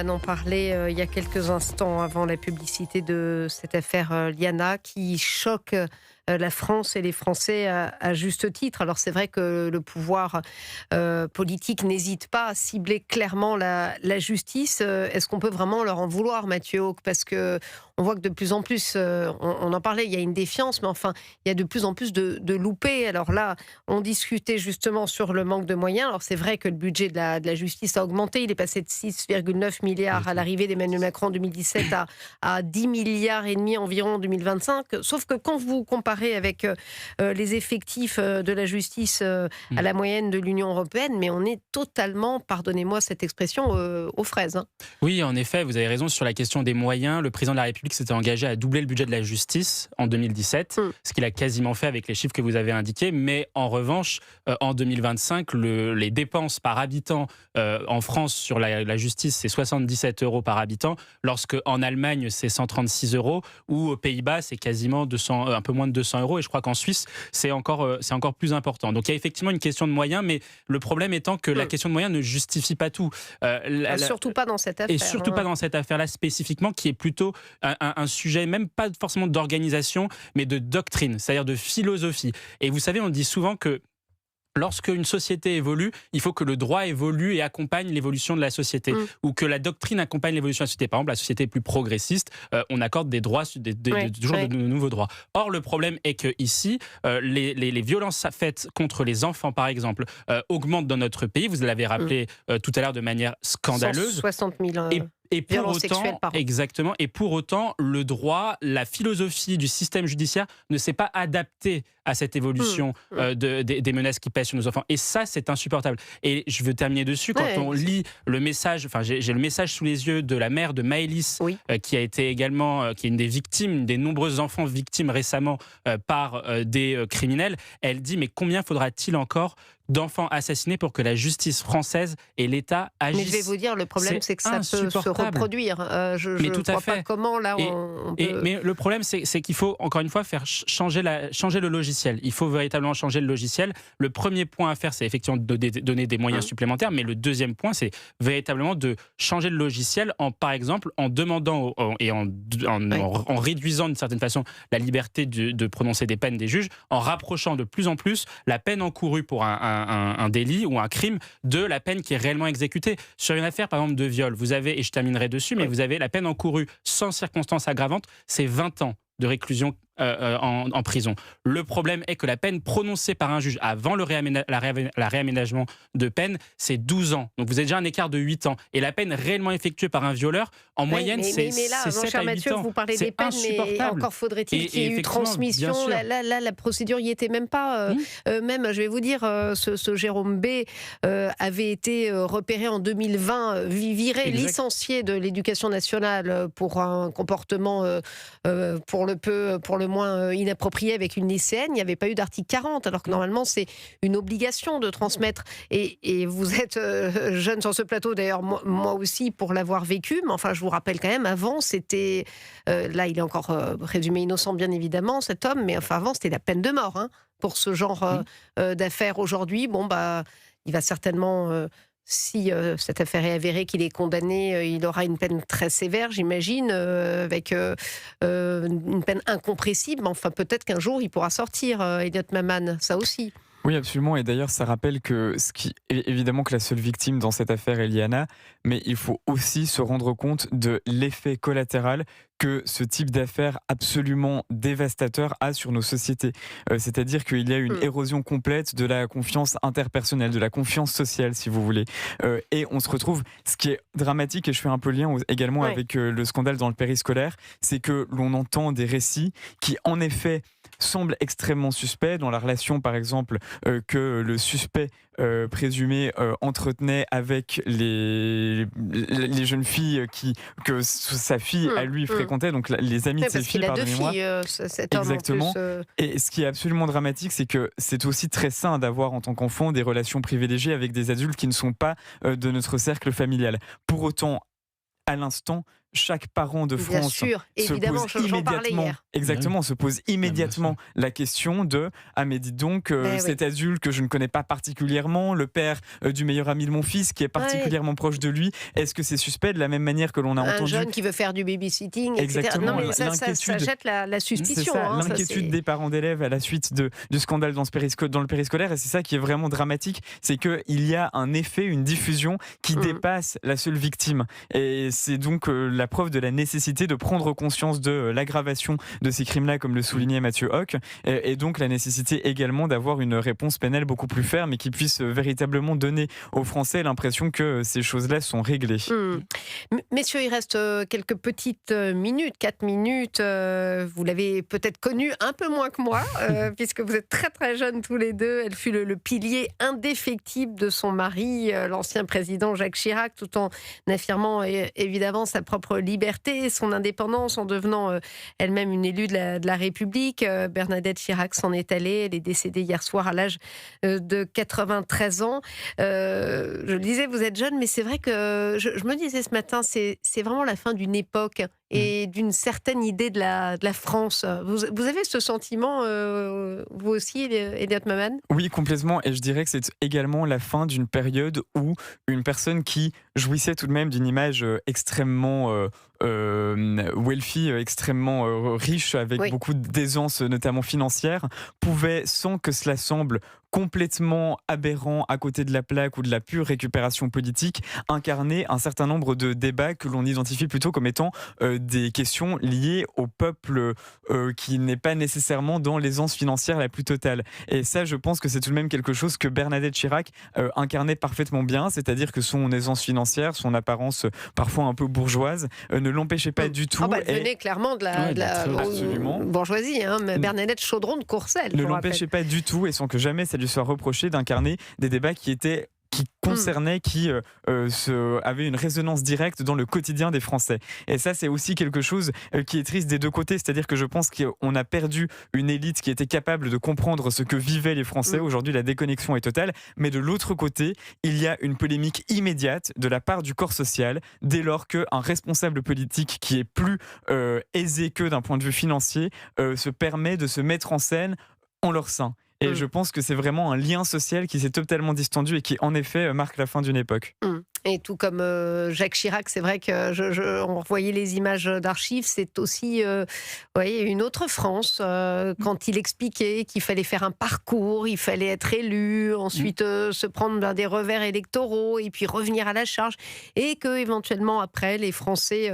On en parlait il y a quelques instants avant la publicité de cette affaire Liana qui choque la France et les Français à juste titre. Alors c'est vrai que le pouvoir politique n'hésite pas à cibler clairement la justice. Est-ce qu'on peut vraiment leur en vouloir, Mathieu Hauck? Parce que on voit que de plus en plus, on en parlait, il y a une défiance, mais enfin, il y a de plus en plus de loupés. Alors là, on discutait justement sur le manque de moyens. Alors c'est vrai que le budget de la justice a augmenté. Il est passé de 6,9 milliards à l'arrivée d'Emmanuel Macron en 2017 à 10 milliards et demi environ en 2025. Sauf que quand vous comparez avec les effectifs de la justice à la moyenne de l'Union européenne, mais on est totalement, pardonnez-moi cette expression, aux fraises. Hein. Oui, en effet, vous avez raison sur la question des moyens. Le président de la République s'était engagé à doubler le budget de la justice en 2017, ce qu'il a quasiment fait avec les chiffres que vous avez indiqués. Mais en revanche, en 2025, les dépenses par habitant en France sur la justice, c'est 77 euros par habitant, lorsque en Allemagne, c'est 136 euros, ou aux Pays-Bas, c'est quasiment un peu moins de 200 euros. Et je crois qu'en Suisse, c'est encore plus important. Donc il y a effectivement une question de moyens, mais le problème étant que la question de moyens ne justifie pas tout. Surtout pas dans cette affaire. Et surtout pas dans cette affaire-là spécifiquement, qui est plutôt un sujet, même pas forcément d'organisation, mais de doctrine, c'est-à-dire de philosophie. Et vous savez, on dit souvent que lorsqu'une société évolue, il faut que le droit évolue et accompagne l'évolution de la société, ou que la doctrine accompagne l'évolution de la société. Par exemple, la société est plus progressiste, on accorde des droits, toujours de nouveaux droits. Or, le problème est que ici, les violences faites contre les enfants, par exemple, augmentent dans notre pays. Vous l'avez rappelé tout à l'heure de manière scandaleuse. 160 000 Et pour violences autant, sexuelles par an. exactement. Et pour autant, le droit, la philosophie du système judiciaire ne s'est pas adapté à cette évolution des menaces qui pèsent sur nos enfants. Et ça, c'est insupportable. Et je veux terminer dessus. Quand on lit le message, enfin, j'ai le message sous les yeux de la mère de Maëlys, qui a été également, qui est une des victimes, une des nombreuses enfants victimes récemment par des criminels. Elle dit, mais combien faudra-t-il encore d'enfants assassinés pour que la justice française et l'État agissent? Mais je vais vous dire, le problème, c'est que ça peut se reproduire. Je ne vois pas comment, là, on peut... Mais le problème, c'est qu'il faut, encore une fois, faire changer le logiciel. Il faut véritablement changer le logiciel. Le premier point à faire, c'est effectivement de donner des moyens supplémentaires, mais le deuxième point, c'est véritablement de changer le logiciel, par exemple, en demandant et en réduisant d'une certaine façon la liberté de prononcer des peines des juges, en rapprochant de plus en plus la peine encourue pour un délit ou un crime de la peine qui est réellement exécutée. Sur une affaire, par exemple, de viol, vous avez, et je terminerai dessus, mais vous avez la peine encourue sans circonstance aggravante, c'est 20 ans de réclusion en prison. Le problème est que la peine prononcée par un juge avant la réaménagement de peine, c'est 12 ans. Donc vous avez déjà un écart de 8 ans. Et la peine réellement effectuée par un violeur, en moyenne, c'est 7 à 8 ans. Mon cher Mathieu, vous parlez des peines, mais encore faudrait-il qu'il y ait eu transmission. Là, la procédure n'y était même pas. Même, je vais vous dire, ce Jérôme B avait été repéré en 2020, viré, licencié de l'Éducation nationale pour un comportement pour le moins inapproprié avec une lycéenne. Il n'y avait pas eu d'article 40, alors que normalement c'est une obligation de transmettre. Et vous êtes jeune sur ce plateau, d'ailleurs moi aussi pour l'avoir vécu, mais enfin je vous rappelle quand même, avant c'était, là il est encore présumé innocent bien évidemment cet homme, mais enfin avant c'était la peine de mort pour ce genre d'affaires. Aujourd'hui, il va certainement... Si cette affaire est avérée, qu'il est condamné, il aura une peine très sévère, j'imagine, avec une peine incompressible. Enfin, peut-être qu'un jour, il pourra sortir, Elliot Maman, ça aussi. Oui, absolument. Et d'ailleurs, ça rappelle que évidemment que la seule victime dans cette affaire est Liana, mais il faut aussi se rendre compte de l'effet collatéral que ce type d'affaires absolument dévastateur a sur nos sociétés. C'est-à-dire qu'il y a une érosion complète de la confiance interpersonnelle, de la confiance sociale, si vous voulez. Et on se retrouve, ce qui est dramatique, et je fais un peu lien également avec le scandale dans le périscolaire, c'est que l'on entend des récits qui, en effet, semblent extrêmement suspects dans la relation, par exemple, que le suspect présumé entretenait avec les jeunes filles que sa fille à lui fréquentait, donc les amis de ses filles, pardonnez-moi. Cet homme. Exactement. En plus, Et ce qui est absolument dramatique, c'est que c'est aussi très sain d'avoir en tant qu'enfant des relations privilégiées avec des adultes qui ne sont pas de notre cercle familial. Pour autant, à l'instant, chaque parent de France se pose immédiatement la question de mais dites donc, cet adulte que je ne connais pas particulièrement, le père du meilleur ami de mon fils qui est particulièrement proche de lui, est-ce que c'est suspect de la même manière que l'on a entendu un jeune qui veut faire du babysitting, etc. Exactement, non, mais ça jette la suspicion. L'inquiétude des parents d'élèves à la suite du scandale dans le périscolaire, et c'est ça qui est vraiment dramatique, c'est qu'il y a un effet, une diffusion qui dépasse la seule victime. Et c'est donc la preuve de la nécessité de prendre conscience de l'aggravation de ces crimes-là, comme le soulignait Mathieu Hoc, et donc la nécessité également d'avoir une réponse pénale beaucoup plus ferme et qui puisse véritablement donner aux Français l'impression que ces choses-là sont réglées. Messieurs, il reste quelques petites minutes, 4 minutes. Vous l'avez peut-être connue un peu moins que moi, puisque vous êtes très très jeunes tous les deux. Elle fut le pilier indéfectible de son mari, l'ancien président Jacques Chirac, tout en affirmant évidemment sa propre liberté, son indépendance, en devenant elle-même une élue de la République. Bernadette Chirac s'en est allée. Elle est décédée hier soir à l'âge de 93 ans. Je le disais, vous êtes jeune, mais c'est vrai que je me disais ce matin, c'est vraiment la fin d'une époque et d'une certaine idée de la France. Vous avez ce sentiment, vous aussi, Elliot Maman ? Oui, complètement. Et je dirais que c'est également la fin d'une période où une personne qui jouissait tout de même d'une image extrêmement wealthy, extrêmement riche, avec beaucoup d'aisance, notamment financière, pouvait, sans que cela semble complètement aberrant à côté de la plaque ou de la pure récupération politique, incarner un certain nombre de débats que l'on identifie plutôt comme étant des questions liées au peuple qui n'est pas nécessairement dans l'aisance financière la plus totale. Et ça, je pense que c'est tout de même quelque chose que Bernadette Chirac incarnait parfaitement bien, c'est-à-dire que son aisance financière, son apparence parfois un peu bourgeoise, ne l'empêchait pas du tout. Elle venait clairement de la bourgeoisie, mais Bernadette Chaudron de Courcelles. Ne l'empêchait pas du tout, et sans que jamais ça lui soit reproché, d'incarner des débats qui concernaient, qui avaient une résonance directe dans le quotidien des Français. Et ça, c'est aussi quelque chose qui est triste des deux côtés, c'est-à-dire que je pense qu'on a perdu une élite qui était capable de comprendre ce que vivaient les Français. Aujourd'hui, la déconnexion est totale, mais de l'autre côté, il y a une polémique immédiate de la part du corps social, dès lors qu'un responsable politique qui est plus aisé qu'eux d'un point de vue financier se permet de se mettre en scène en leur sein. Et je pense que c'est vraiment un lien social qui s'est totalement distendu et qui, en effet, marque la fin d'une époque. Et tout comme Jacques Chirac, c'est vrai que on revoyait les images d'archives, c'est aussi une autre France. Quand il expliquait qu'il fallait faire un parcours, il fallait être élu, ensuite se prendre des revers électoraux et puis revenir à la charge. Et que éventuellement après, les Français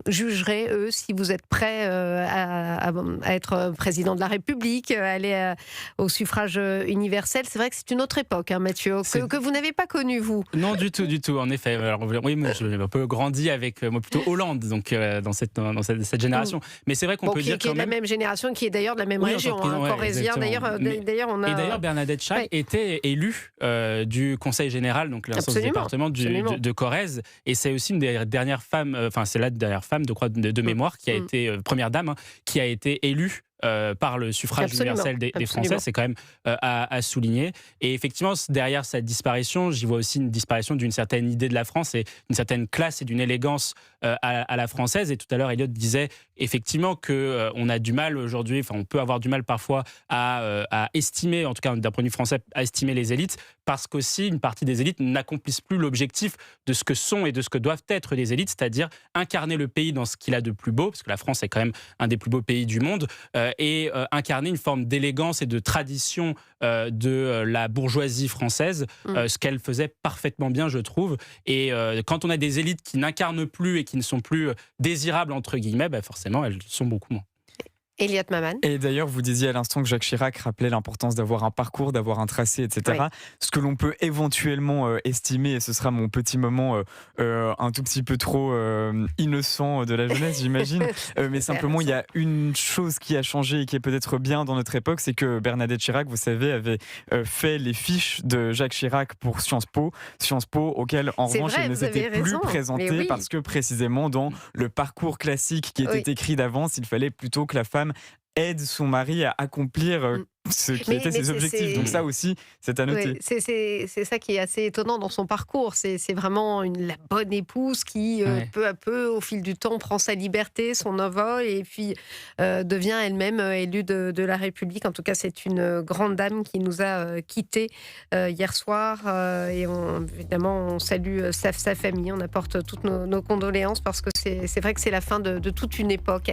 jugeraient, eux, si vous êtes prêts à être président de la République, à aller au suffrage universel. C'est vrai que c'est une autre époque, Mathieu, que vous n'avez pas connue, vous. Non, du tout, en effet. Alors, oui, moi, j'ai un peu grandi avec plutôt Hollande, donc dans cette génération. Mais c'est vrai qu'on peut dire qui est de la même génération, qui est d'ailleurs de la même région, corrézien. D'ailleurs, Bernadette Chirac était élue du Conseil général, donc l'instance du département de Corrèze, et c'est aussi une des dernières femmes, c'est la dernière femme de mémoire qui a été première dame, qui a été élue par le suffrage universel des Français, c'est quand même à souligner. Et effectivement, derrière cette disparition, j'y vois aussi une disparition d'une certaine idée de la France et d'une certaine classe et d'une élégance à la française. Et tout à l'heure, Elliot disait effectivement qu'on a du mal aujourd'hui, on peut avoir du mal parfois à estimer, en tout cas d'un point de vue français, à estimer les élites, parce qu'aussi une partie des élites n'accomplissent plus l'objectif de ce que sont et de ce que doivent être les élites, c'est-à-dire incarner le pays dans ce qu'il a de plus beau, parce que la France est quand même un des plus beaux pays du monde, et incarner une forme d'élégance et de tradition de la bourgeoisie française, ce qu'elle faisait parfaitement bien, je trouve. Et quand on a des élites qui n'incarnent plus et qui ne sont plus désirables, entre guillemets, forcément, elles sont beaucoup moins. Elliot Maman. Et d'ailleurs, vous disiez à l'instant que Jacques Chirac rappelait l'importance d'avoir un parcours, d'avoir un tracé, etc. Oui. Ce que l'on peut éventuellement estimer, et ce sera mon petit moment un tout petit peu trop innocent de la jeunesse, j'imagine, mais simplement, il y a une chose qui a changé et qui est peut-être bien dans notre époque, c'est que Bernadette Chirac, vous savez, avait fait les fiches de Jacques Chirac pour Sciences Po, auquel, en revanche, elle ne s'était plus présentée parce que, précisément, dans le parcours classique qui était écrit d'avance, il fallait plutôt que la femme aide son mari à accomplir ce qui était ses objectifs. Donc ça aussi, c'est à noter. Oui, c'est ça qui est assez étonnant dans son parcours. C'est vraiment la bonne épouse qui, peu à peu, au fil du temps, prend sa liberté, son envol, et puis devient elle-même élue de la République. En tout cas, c'est une grande dame qui nous a quittés hier soir. Et évidemment, on salue sa famille. On apporte toutes nos condoléances parce que c'est vrai que c'est la fin de toute une époque.